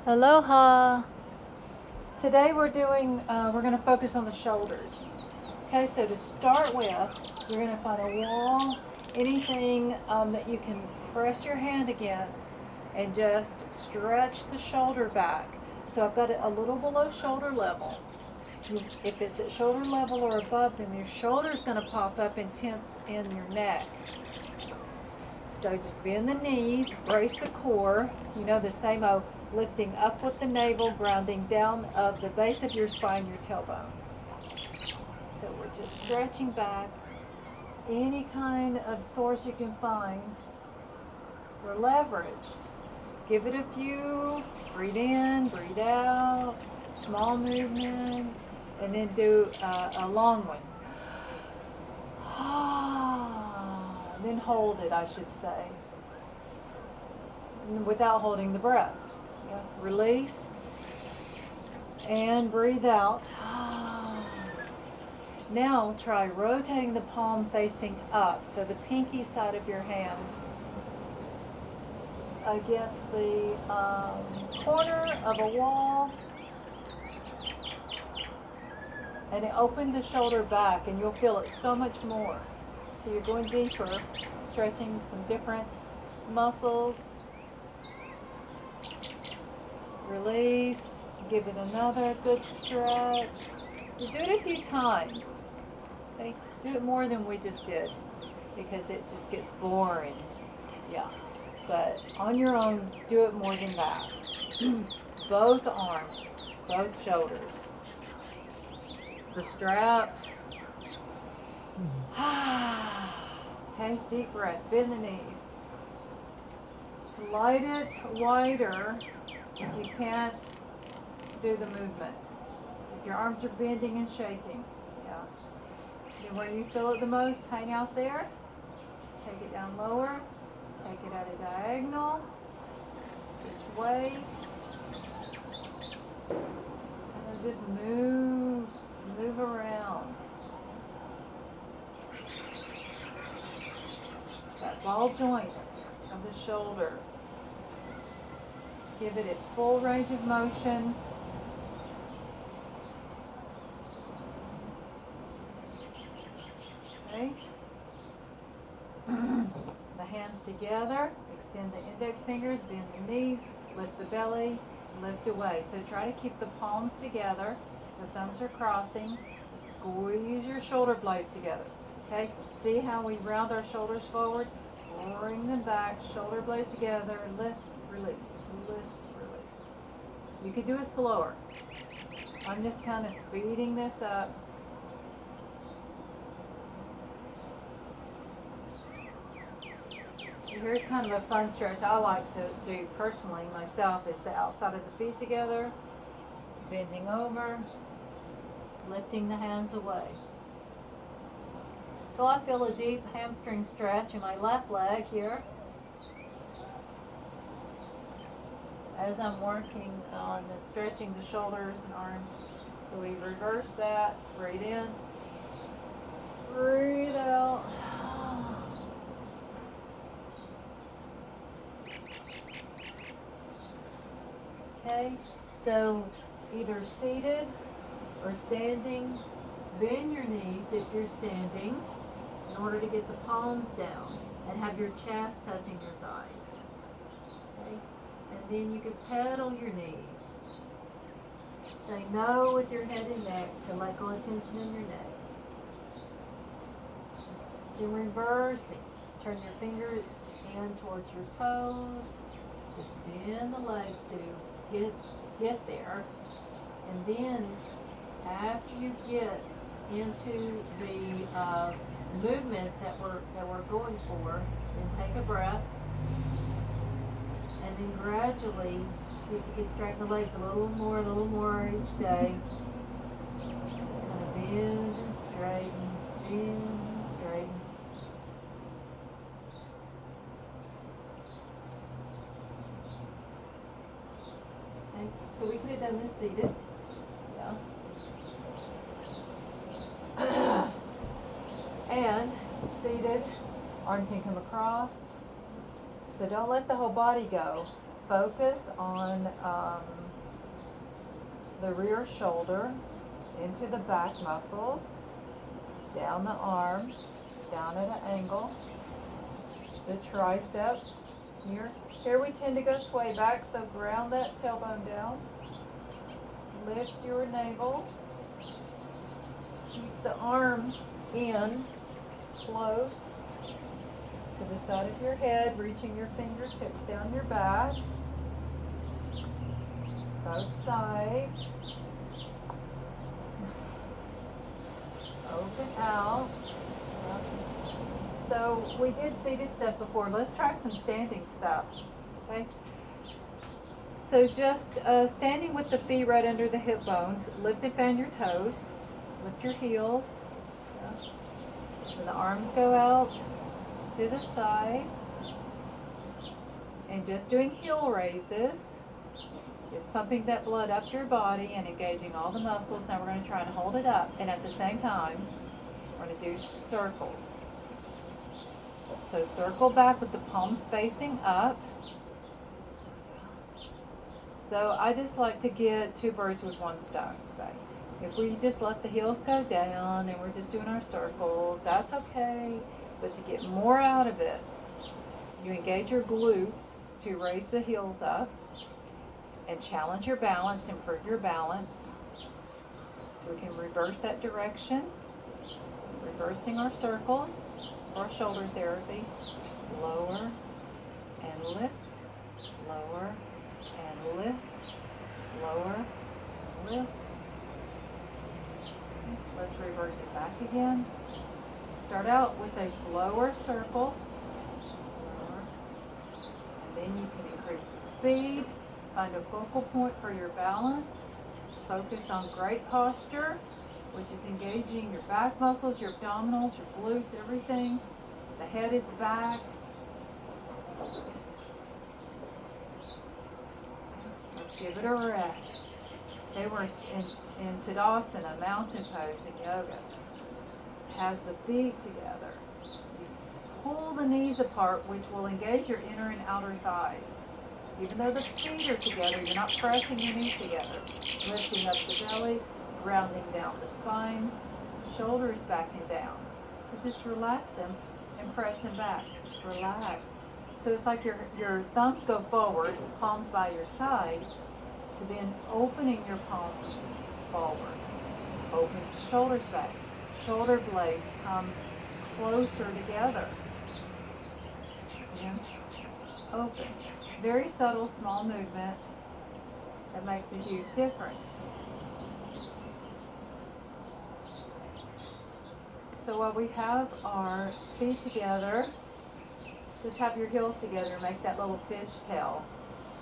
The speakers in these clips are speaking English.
Aloha! Today we're going to focus on the shoulders. Okay, so to start with, you're going to find a wall, anything that you can press your hand against, and just stretch the shoulder back. So I've got it a little below shoulder level. If it's at shoulder level or above, then your shoulder's going to pop up and tense in your neck. So just bend the knees, brace the core. You know the same lifting up with the navel, grounding down of the base of your spine, your tailbone. So we're just stretching back. Any kind of source you can find for leverage. Give it a few. Breathe in, breathe out. Small movement. And then do a long one. Then hold it, I should say, without holding the breath. Yeah. Release and breathe out. Now try rotating the palm facing up, so the pinky side of your hand against the corner of a wall, and it opened the shoulder back, and you'll feel it so much more. So you're going deeper, stretching some different muscles. Release, give it another good stretch. You do it a few times. Okay? Do it more than we just did, because it just gets boring. Yeah. But on your own, do it more than that. Both arms, both shoulders. The strap. Okay, deep breath, bend the knees. Slide it wider if you can't do the movement. If your arms are bending and shaking, yeah. Then where you feel it the most, hang out there. Take it down lower. Take it at a diagonal, each way. And then just move around. That ball joint of the shoulder. Give it its full range of motion. Okay. The hands together. Extend the index fingers, bend the knees, lift the belly, lift away. So try to keep the palms together. The thumbs are crossing. Squeeze your shoulder blades together. Okay? See how we round our shoulders forward? Bring them back, shoulder blades together, lift, release, lift, release. You could do it slower. I'm just kind of speeding this up. Here's kind of a fun stretch I like to do personally myself, is the outside of the feet together, bending over, lifting the hands away. So I feel a deep hamstring stretch in my left leg here as I'm working on stretching the shoulders and arms. So we reverse that, breathe in, breathe out. Okay, so either seated or standing. Bend your knees if you're standing in order to get the palms down and have your chest touching your thighs. Okay? And then you can pedal your knees. Say no with your head and neck to let go of tension in your neck. Then reversing. Turn your fingers in towards your toes. Just bend the legs to get there. And then after you get into the movement that we're going for, then take a breath, and then gradually see if you can straighten the legs a little more each day. Just kind of bend and straighten. Okay, so we could have done this seated. Yeah. And seated, arm can come across. So don't let the whole body go. focus on the rear shoulder, into the back muscles, down the arm, down at an angle, the tricep. Here we tend to go sway back, so ground that tailbone down. Lift your navel. Keep the arm in, close to the side of your head, reaching your fingertips down your back. Both sides. Open out. So we did seated stuff before. Let's try some standing stuff. Okay. So just standing with the feet right under the hip bones. Lift and fan your toes. Lift your heels. And the arms go out to the sides. And just doing heel raises is pumping that blood up your body and engaging all the muscles. Now we're going to try and hold it up, and at the same time we're going to do circles. So circle back with the palms facing up. So I just like to get two birds with one stone. So if we just let the heels go down and we're just doing our circles, that's okay. But to get more out of it, you engage your glutes to raise the heels up and challenge your balance, improve your balance. So we can reverse that direction, reversing our circles for shoulder therapy. Lower and lift, lower and lift, lower, lift. Let's reverse it back again. Start out with a slower circle, and then you can increase the speed. Find a focal point for your balance. Focus on great posture, which is engaging your back muscles, your abdominals, your glutes, everything. The head is back. Let's give it a rest. They were in Tadasana, mountain pose in yoga. Has the feet together. You pull the knees apart, which will engage your inner and outer thighs. Even though the feet are together, you're not pressing your knees together. Lifting up the belly, grounding down the spine, shoulders back and down. So just relax them and press them back. Relax. So it's like your thumbs go forward, palms by your sides, to then opening your palms forward. Opens shoulders back. Shoulder blades come closer together. Yeah. Open. Very subtle, small movement that makes a huge difference. So while we have our feet together, just have your heels together, make that little fishtail,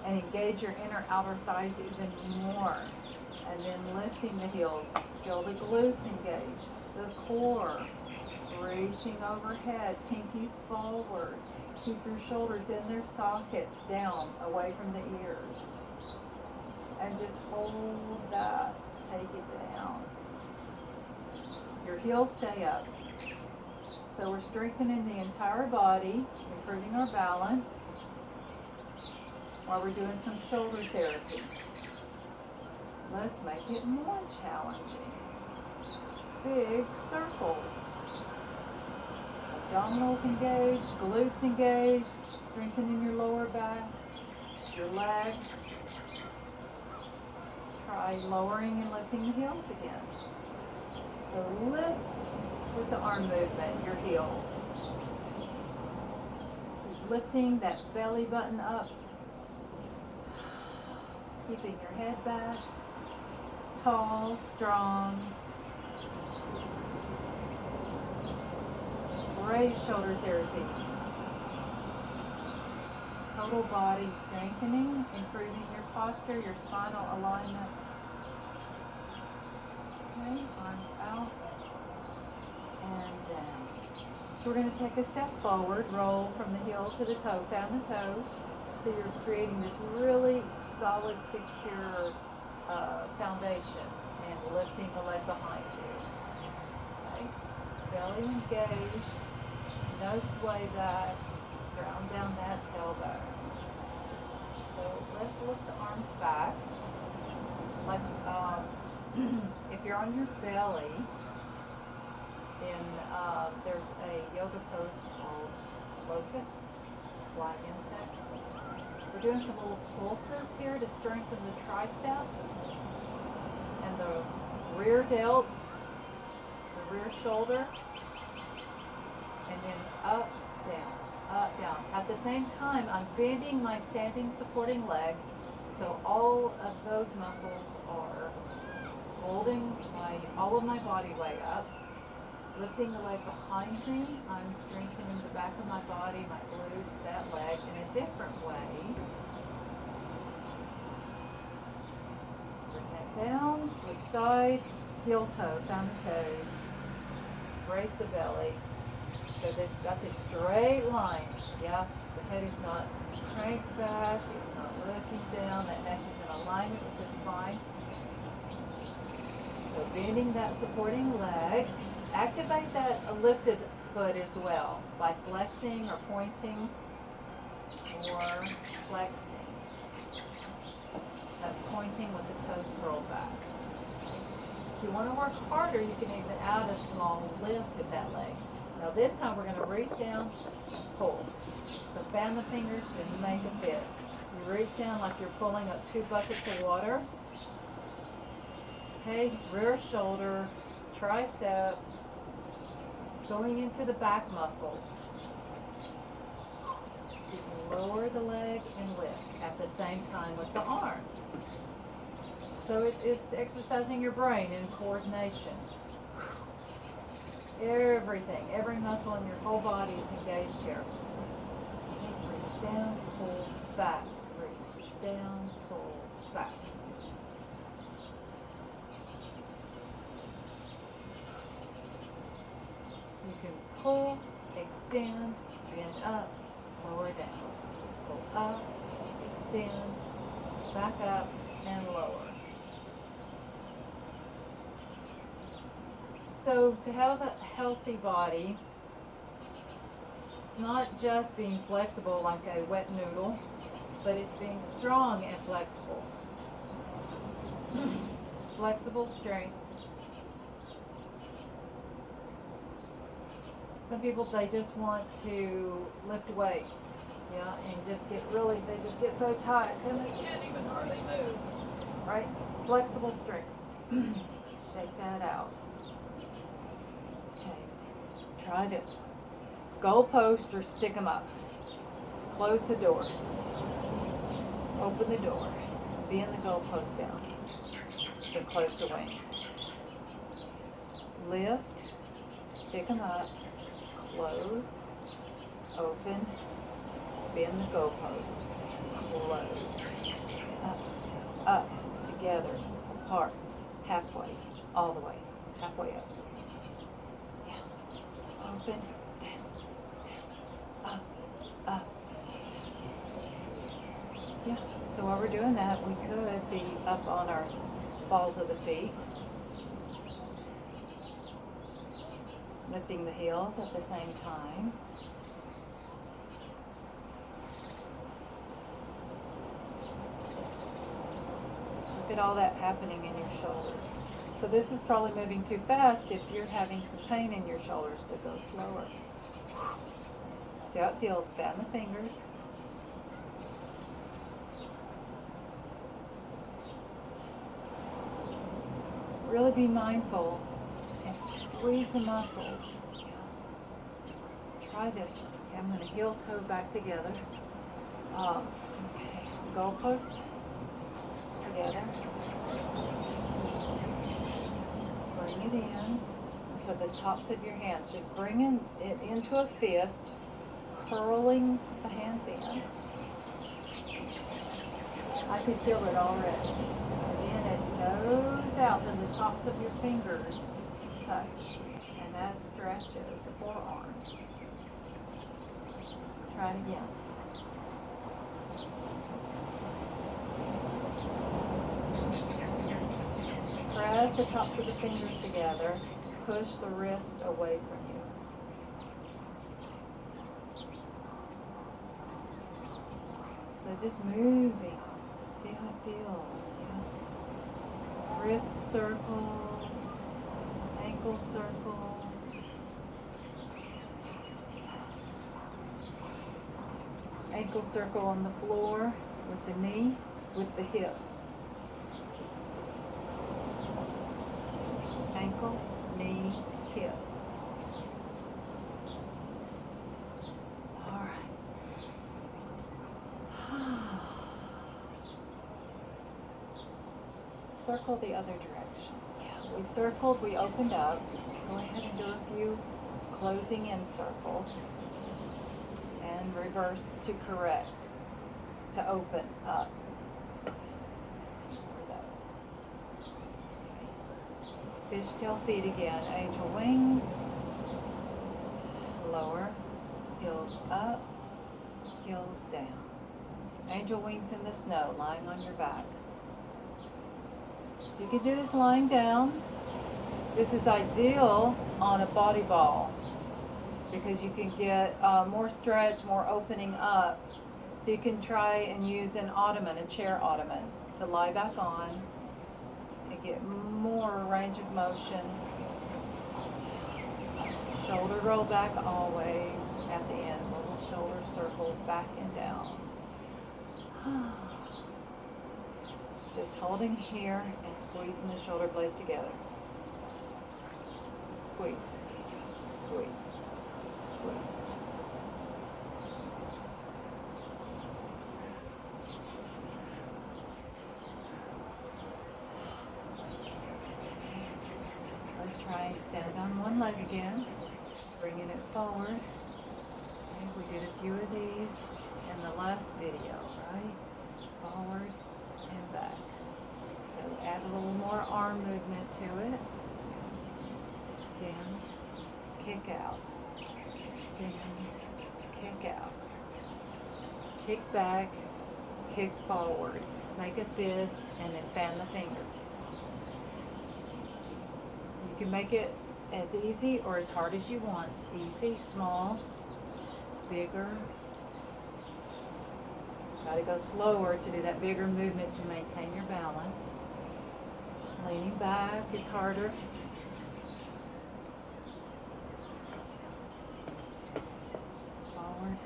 and engage your inner outer thighs even more. And then lifting the heels, feel the glutes engage, the core, reaching overhead, pinkies forward. Keep your shoulders in their sockets, down, away from the ears. And just hold that, take it down. Your heels stay up. So we're strengthening the entire body, improving our balance, while we're doing some shoulder therapy. Let's make it more challenging. Big circles. Abdominals engaged, glutes engaged, strengthening your lower back, your legs. Try lowering and lifting the heels again. So lift with the arm movement, your heels. Keep lifting that belly button up. Keeping your head back. Tall, strong. Great shoulder therapy. Total body strengthening, improving your posture, your spinal alignment. Okay, arms out and down. So we're going to take a step forward, roll from the heel to the toe, fan the toes. So you're creating this really solid, secure foundation and lifting the leg behind you. Okay, belly engaged. No sway back, ground down that tailbone. So let's lift the arms back. Like if you're on your belly, then there's a yoga pose called locust, flying insect. We're doing some little pulses here to strengthen the triceps and the rear delts, the rear shoulder, and then up, down, up, down. At the same time, I'm bending my standing supporting leg, so all of those muscles are holding all of my body weight up. Lifting the leg behind me, I'm strengthening the back of my body, my glutes, that leg in a different way. Let's bring that down, switch sides, heel toe, down the toes, brace the belly. So it's got this straight line, yeah? The head is not cranked back, it's not looking down, that neck is in alignment with the spine. So bending that supporting leg. Activate that lifted foot as well by flexing or pointing or flexing. That's pointing with the toes curled back. If you want to work harder, you can even add a small lift with that leg. Now this time we're going to reach down and pull. So fan the fingers and make a fist. You reach down like you're pulling up 2 buckets of water. Okay, rear shoulder, triceps, going into the back muscles. So you can lower the leg and lift at the same time with the arms. So it's exercising your brain in coordination. Everything, every muscle in your whole body is engaged here. Reach down, pull back. Reach down, pull back. You can pull, extend, bend up, lower down. Pull up, extend, back up, and lower. So to have a healthy body, it's not just being flexible like a wet noodle, but it's being strong and flexible. Flexible strength. Some people, they just want to lift weights, yeah, and they just get so tight, and they can't even hardly move, right? Flexible strength. Shake that out. Okay, try this one. Goal post or stick them up. Close the door. Open the door. Bend the goal post down. So close the wings. Lift, stick them up. Close, open, bend the goalpost, close, up, together, apart, halfway, all the way, halfway up. Yeah. Open, down, up. Yeah. So while we're doing that, we could be up on our balls of the feet. Lifting the heels at the same time. Look at all that happening in your shoulders. So this is probably moving too fast if you're having some pain in your shoulders, so go slower. See how it feels. Fan the fingers. Really be mindful and squeeze the muscles. Try this one. Okay, I'm going to heel toe back together. Okay, goalpost together. Bring it in. So the tops of your hands, just bringing it into a fist, curling the hands in. I can feel it already. And then as it goes out, then the tops of your fingers touch, and that stretches the forearms. Try it again. Press the tops of the fingers together. Push the wrist away from you. So just moving. See how it feels. Yeah. Wrist circles, ankle circles, ankle circle on the floor with the knee, with the hip. Ankle, knee, hip. All right. Circle the other direction. Yeah, we circled, we opened up. Go ahead and do a few closing in circles. And reverse to correct, to open up. Fishtail feet again, angel wings, lower, heels up, heels down. Angel wings in the snow, lying on your back. So you can do this lying down. This is ideal on a body ball because you can get more stretch, more opening up. So you can try and use an ottoman, a chair ottoman, to lie back on and get more range of motion. Shoulder roll back always at the end, little shoulder circles back and down. Just holding here and squeezing the shoulder blades together. Squeeze, squeeze, squeeze, squeeze. Let's try and stand on one leg again, bringing it forward. Okay, we did a few of these in the last video, right? Forward and back. So add a little more arm movement to it. Extend, kick out. Extend, kick out. Kick back, kick forward. Make a fist and then fan the fingers. You can make it as easy or as hard as you want. Easy, small, bigger. Got to go slower to do that bigger movement to maintain your balance. Leaning back is harder. Forward.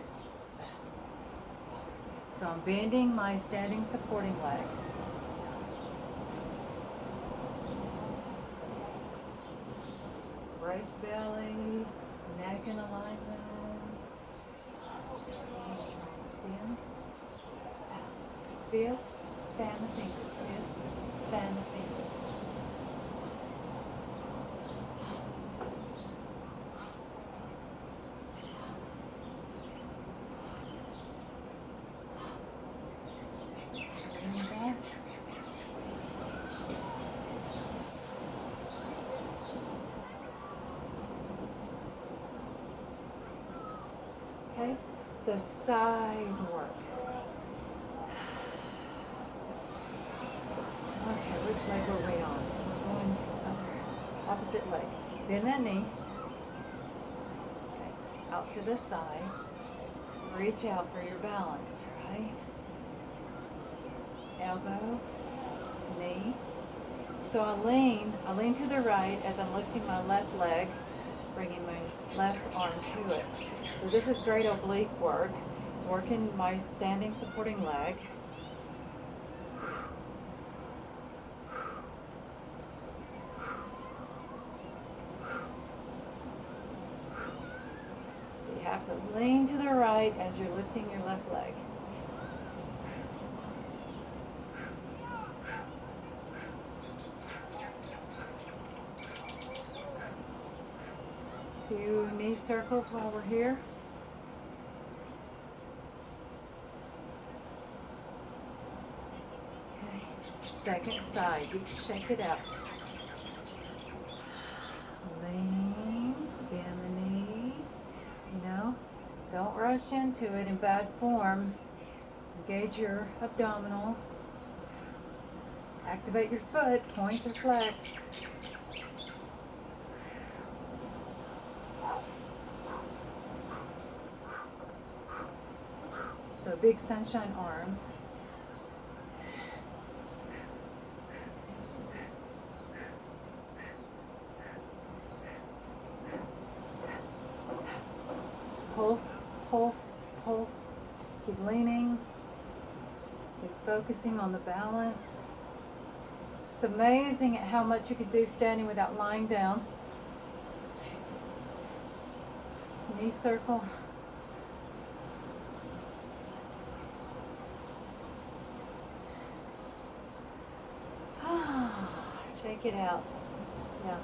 So I'm bending my standing supporting leg. Brace belly, neck in alignment. Extend. Fist, fan the fingers. Fist, fan the fingers. Bring back. Okay, so side work. Okay, which leg were we on? We're going to the other, opposite leg. Bend that knee. Okay, out to the side. Reach out for your balance, right? Elbow to knee. So I lean to the right as I'm lifting my left leg, bringing my left arm to it. So this is great oblique work. It's working my standing supporting leg. So you have to lean to the right as you're lifting your left leg. Few knee circles while we're here. Okay, second side, you shake it out. Lean, bend the knee, don't rush into it in bad form. Engage your abdominals. Activate your foot, point or flex. So big sunshine arms. Pulse, pulse, pulse. Keep leaning. Keep focusing on the balance. It's amazing at how much you can do standing without lying down. Knee circle. Shake it out. Yeah.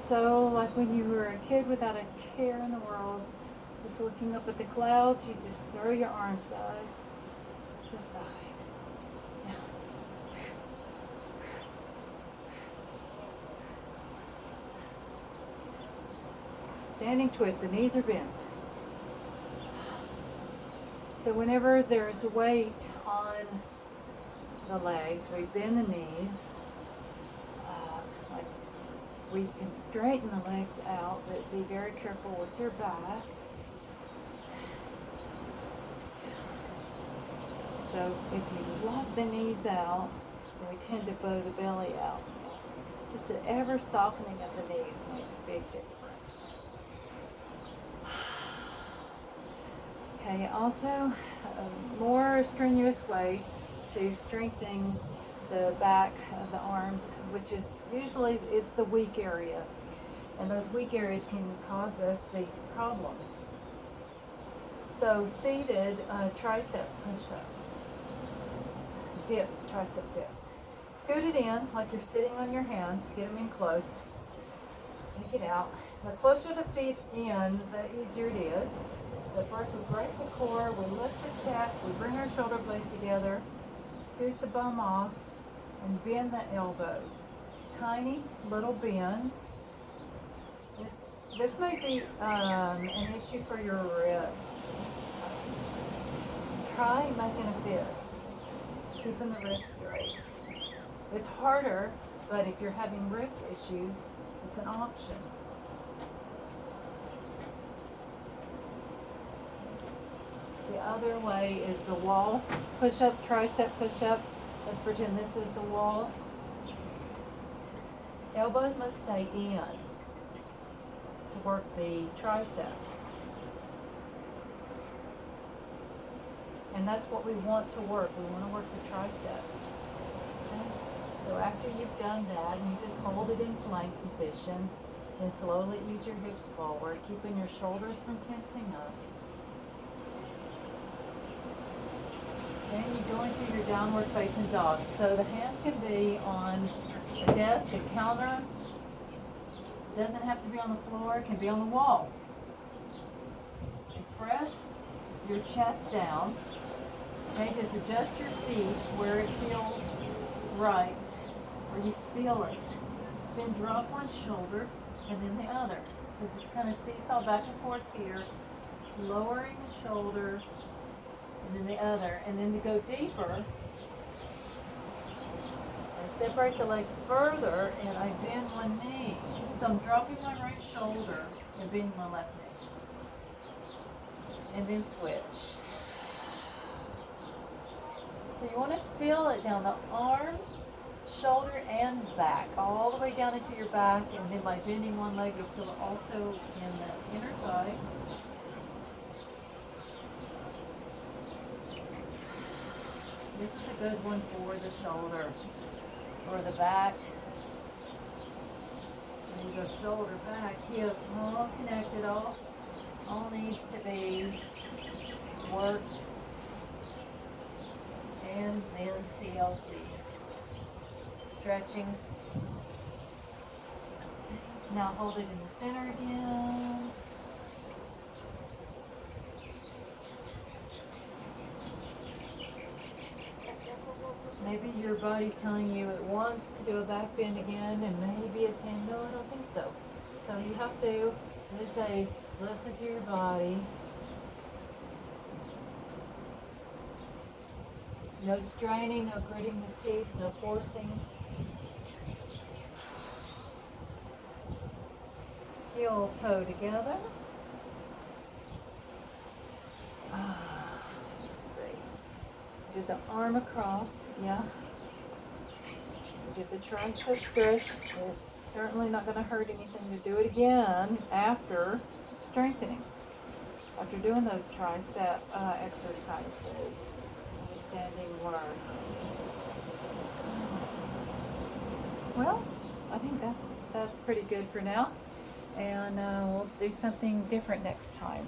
So like when you were a kid without a care in the world, just looking up at the clouds, you just throw your arms side to side. Yeah. Standing twist, the knees are bent. So whenever there's weight on the legs, we bend the knees. Like we can straighten the legs out, but be very careful with your back. So if you lock the knees out, then we tend to bow the belly out. Just an ever softening of the knees makes a big difference. Okay, also a more strenuous way to strengthen the back of the arms, which is usually it's the weak area, and those weak areas can cause us these problems. So seated tricep push-ups, dips, tricep dips. Scoot it in like you're sitting on your hands, get them in close, take it out. The closer the feet in, the easier it is. So first we brace the core, we lift the chest, we bring our shoulder blades together, scoot the bum off, and bend the elbows. Tiny little bends. This may be an issue for your wrist. Try making a fist, keeping the wrist straight. It's harder, but if you're having wrist issues, it's an option. The other way is the wall push-up, tricep push-up. Let's pretend this is the wall. Elbows must stay in to work the triceps. And that's what we want to work. We want to work the triceps. Okay? So after you've done that, you just hold it in plank position and slowly ease your hips forward, keeping your shoulders from tensing up. Then you go into your downward facing dog. So the hands can be on a desk, a counter. It doesn't have to be on the floor, it can be on the wall. And press your chest down. Okay, just adjust your feet where it feels right, where you feel it. Then drop one shoulder and then the other. So just kind of seesaw back and forth here, lowering the shoulder, and then the other, and then to go deeper and separate the legs further, and I bend one knee. So I'm dropping my right shoulder and bending my left knee. And then switch. So you want to feel it down the arm, shoulder, and back, all the way down into your back, and then by bending one leg, you'll feel it also in the inner thigh. This is a good one for the shoulder or the back. So you go shoulder, back, hip, all connected, all needs to be worked. And then TLC. Stretching. Now hold it in the center again. Maybe your body's telling you it wants to do a back bend again, and maybe it's saying, no, I don't think so. So you have to, as I say, listen to your body. No straining, no gritting the teeth, no forcing. Heel toe together. Let's see. did the arm across, yeah. We did the tricep stretch. It's certainly not going to hurt anything to do it again after strengthening, after doing those tricep exercises. The standing work. Well, I think that's pretty good for now, and we'll do something different next time.